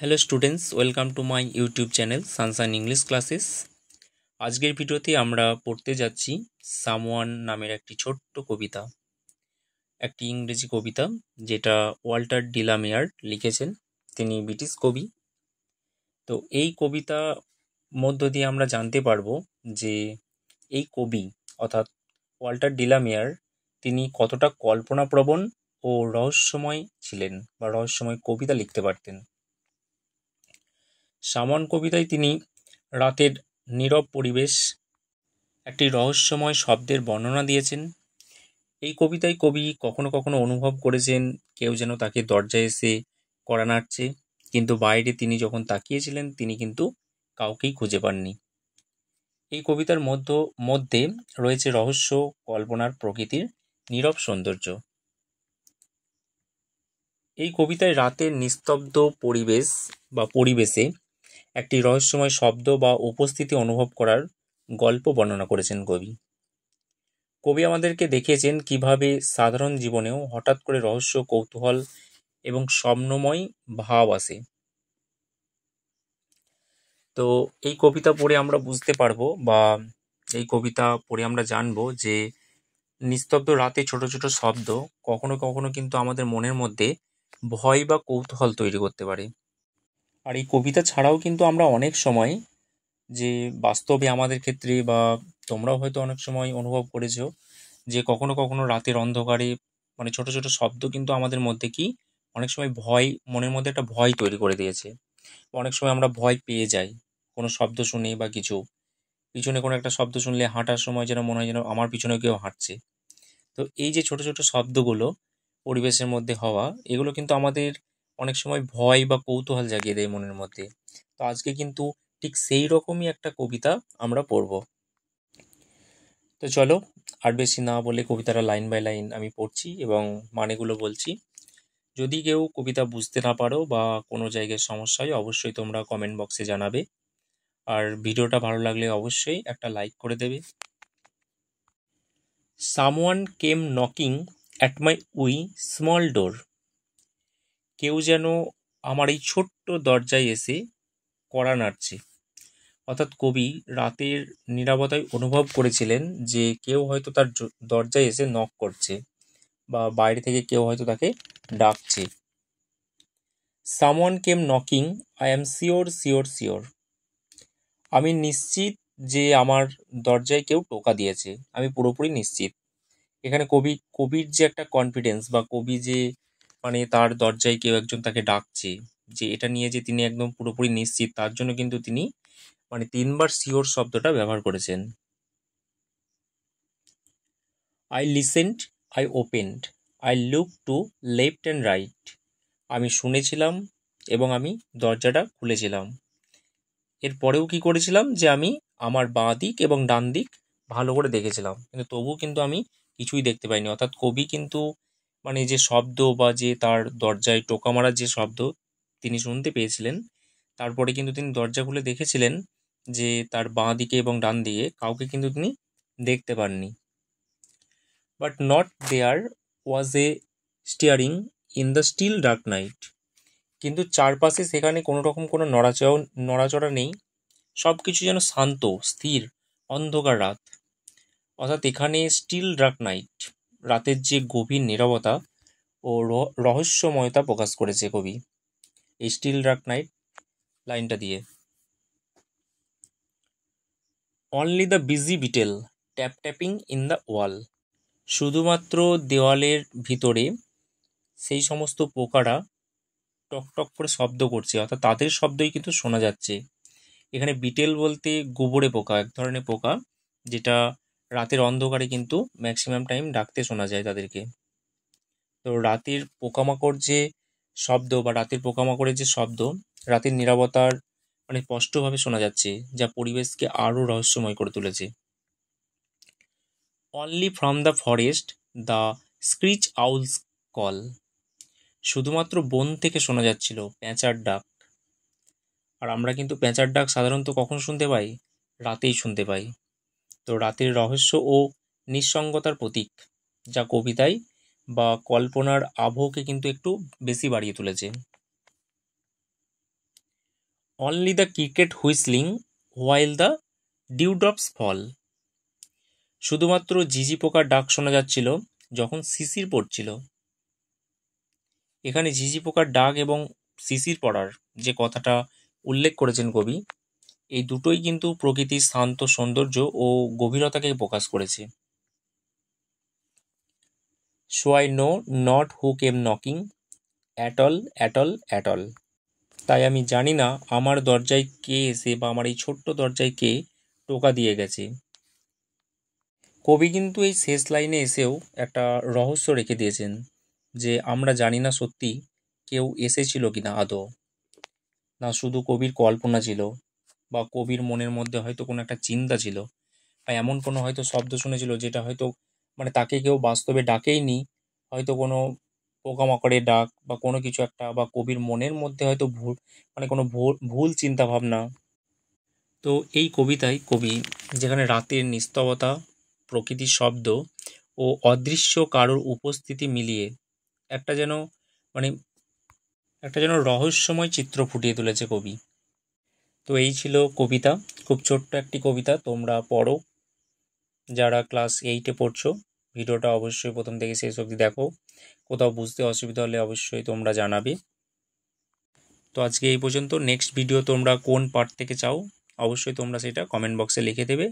Hello students, welcome to my YouTube channel Sunshine English classes. আজকের ভিডিওতে আমরা পড়তে যাচ্ছি সামওয়ান নামের একটি ছোট্ট কবিতা, একটি ইংরেজি কবিতা যেটা ওয়াল্টার ডিলামেয়ার লিখেছেন। তিনি ব্রিটিশ কবি। তো এই কবিতা মধ্য দিয়ে আমরা জানতে পারবো যে এই কবি অর্থাৎ ওয়াল্টার ডিলামেয়ার তিনি কতটা কল্পনাপ্রবণ ও রহস্যময় ছিলেন বা রহস্যময় কবিতা লিখতে পারতেন। সামওয়ান কবিতায় তিনি রাতের নীরব পরিবেশ, একটি রহস্যময় শব্দের বর্ণনা দিয়েছেন। এই কবিতায় কবি কখনো কখনো অনুভব করেছেন কেউ যেন তাকে দরজায় এসে কড়া নাড়ছে, কিন্তু বাইরে তিনি যখন তাকিয়েছিলেন তিনি কিন্তু কাউকেই খুঁজে পাননি। এই কবিতার মধ্যে রয়েছে রহস্য, কল্পনার প্রকৃতির নীরব সৌন্দর্য। এই কবিতায় রাতের নিস্তব্ধ পরিবেশে একটি রহস্যময় শব্দ বা উপস্থিতি অনুভব করার গল্প বর্ণনা করেছেন কবি। কবি আমাদেরকে দেখিয়েছেন কিভাবে সাধারণ জীবনেও হঠাৎ করে রহস্য, কৌতূহল এবং স্বপ্নময় ভাব আসে। তো এই কবিতা পড়ে আমরা বুঝতে পারবো বা এই কবিতা পড়ে আমরা জানবো যে নিস্তব্ধ রাতে ছোট ছোট শব্দ কখনো কখনো কিন্তু আমাদের মনের মধ্যে ভয় বা কৌতূহল তৈরি করতে পারে। আর এই কবিতা ছাড়াও কিন্তু আমরা অনেক সময় যে বাস্তবে আমাদের ক্ষেত্রে বা তোমরাও হয়তো অনেক সময় অনুভব করেছো যে কখনো কখনো রাতের অন্ধকারে মানে ছোট ছোট শব্দ কিন্তু আমাদের মধ্যে কি অনেক সময় মনের মধ্যে একটা ভয় তৈরি করে দিয়েছে। অনেক সময় আমরা ভয় পেয়ে যাই কোনো শব্দ শুনে বা কিছু, পিছনে কোনো একটা শব্দ শুনলে হাঁটার সময় যেন মনে হয় যেন আমার পিছনে কেউ হাঁটছে। তো এই যে ছোট ছোট শব্দগুলো পরিবেশের মধ্যে হওয়া, এগুলো কিন্তু আমাদের অনেক সময় ভয় বা কৌতূহল জাগিয়ে দেয় মনের মধ্যে। তো আজকে কিন্তু ঠিক সেই রকমই একটা কবিতা আমরা পড়ব। তো চলো আর বেশি না বলে কবিতাটা লাইন বাই লাইন আমি পড়ছি এবং মানেগুলো বলছি। যদি কেউ কবিতা বুঝতে না পারো বা কোনো জায়গায় সমস্যা হয় অবশ্যই তোমরা কমেন্ট বক্সে জানাবে। আর ভিডিওটা ভালো লাগলে অবশ্যই একটা লাইক করে দেবে। Someone came knocking at my small door. কেউ যেন আমার এই ছোট্ট দরজায় এসে কড়া নাড়ছে। অর্থাৎ কবি রাতের নীরবতায় অনুভব করেছিলেন যে কেউ হয়তো তার দরজায় এসে নক করছে বা বাইরে থেকে কেউ হয়তো তাকে ডাকছে। Someone came knocking, I am sure sure sure. আমি নিশ্চিত যে আমার দরজায় কেউ টোকা দিয়েছে, আমি পুরোপুরি নিশ্চিত। এখানে কবির যে একটা কনফিডেন্স বা কবি যে মানে তার দরজায় কেউ একজন তাকে ডাকছে, যে এটা নিয়ে যে তিনি একদম পুরোপুরি নিশ্চিত, তার জন্য কিন্তু তিনি মানে 3বার শিওর শব্দটা ব্যবহার করেছেন। I listened, I opened, I look to left and right. আমি শুনেছিলাম এবং আমি দরজাটা খুলেছিলাম। এরপরেও কি করেছিলাম যে আমি আমার বাঁ দিক এবং ডান দিক ভালো করে দেখেছিলাম, কিন্তু তবুও কিন্তু আমি কিছুই দেখতে পাইনি। অর্থাৎ কবি কিন্তু মানে যে শব্দ বা যে তার দরজায় টোকা মারার যে শব্দ তিনি শুনতে পেয়েছিলেন, তারপরে কিন্তু তিনি দরজা খুলে দেখেছিলেন যে তার বাঁ দিকে এবং ডান দিকে কাউকে কিন্তু তিনি দেখতে পাননি। But not there was a stirring in the still dark night. কিন্তু চারপাশে সেখানে কোনো রকম কোনো নড়াচড়া নেই, সব কিছু যেন শান্ত, স্থির, অন্ধকার রাত। অর্থাৎ এখানে স্টিল ডার্ক নাইট, রাতের যে গভীর নীরবতা ও রহস্যময়তা প্রকাশ করেছে কবি এই স্টিল ডার্ক নাইট লাইনটা দিয়ে। Only the busy beetle tap tapping in the wall. শুধুমাত্র দেওয়ালের ভিতরে সেই সমস্ত পোকারা টক টক করে শব্দ করছে, অর্থাৎ তাদের শব্দই কিন্তু শোনা যাচ্ছে। এখানে বিটেল বলতে গোবরে পোকা, এক ধরনের পোকা যেটা রাতের অন্ধকারে কিন্তু ম্যাক্সিমাম টাইম ডাকতে শোনা যায় তাদেরকে। তো রাতের পোকামাকড় যে শব্দ বা রাতের পোকামাকড়ের যে শব্দ রাতের নীরবতার মানে স্পষ্টভাবে শোনা যাচ্ছে, যা পরিবেশকে আরও রহস্যময় করে তুলেছে। Only from the forest the screech owls call. শুধুমাত্র বন থেকে শোনা যাচ্ছিল পেঁচার ডাক। আর আমরা কিন্তু পেঁচার ডাক সাধারণত কখন শুনতে পাই? রাতেই শুনতে পাই। তো রাতের রহস্য ও নিঃসঙ্গতার প্রতীক, যা কবিতায় বা কল্পনার আবহকে কিন্তু একটু বেশি বাড়িয়ে তুলেছে। Only the cricket whistling while the dewdrops fall. শুধুমাত্র ঝিঝি পোকার ডাক শোনা যাচ্ছিল যখন শিশির পড়ছিল। এখানে ঝিঝি পোকার ডাক এবং শিশির পড়ার যে কথাটা উল্লেখ করেছেন কবি, এই দুটোই কিন্তু প্রকৃতির শান্ত সৌন্দর্য ও গভীরতাকে প্রকাশ করেছে। So I know not who came knocking at all at all at all. তাই আমি জানি না আমার দরজায় কে এসে বা আমার এই ছোট্ট দরজায় কে টোকা দিয়ে গেছে। কবি কিন্তু এই শেষ লাইনে এসেও একটা রহস্য রেখে দিয়েছেন যে আমরা জানি না সত্যি কেউ এসেছিল কিনা আদৌ, না শুধু কবির কল্পনা ছিল বা কবির মনের মধ্যে হয়তো কোনো একটা চিন্তা ছিল বা এমন কোনো হয়তো শব্দ শুনেছিল যেটা হয়তো মানে তাকে কেউ বাস্তবে ডাকেইনি, হয়তো কোনো পোকামাকড়ের ডাক বা কোনো কিছু একটা, বা কবির মনের মধ্যে হয়তো ভুল মানে কোনো ভুল ভুল চিন্তা ভাবনা। তো এই কবিতায় কবি যেখানে রাতের নিস্তবতা, প্রকৃতির শব্দ ও অদৃশ্য কারোর উপস্থিতি মিলিয়ে একটা যেন মানে একটা যেন রহস্যময় চিত্র ফুটিয়ে তুলেছে কবি। তো এই ছিল কবিতা, খুব ছোট্ট একটি কবিতা, তোমরা পড়ো যারা ক্লাস 8-এ পড়ছো। ভিডিওটা অবশ্যই প্রথম থেকে শেষ অবধি দেখো, কোথাও বুঝতে অসুবিধা হলে অবশ্যই তোমরা জানাবে। তো আজকে এই পর্যন্ত। নেক্সট ভিডিও তোমরা কোন পার্ট থেকে চাও অবশ্যই তোমরা সেটা কমেন্ট বক্সে লিখে দেবে।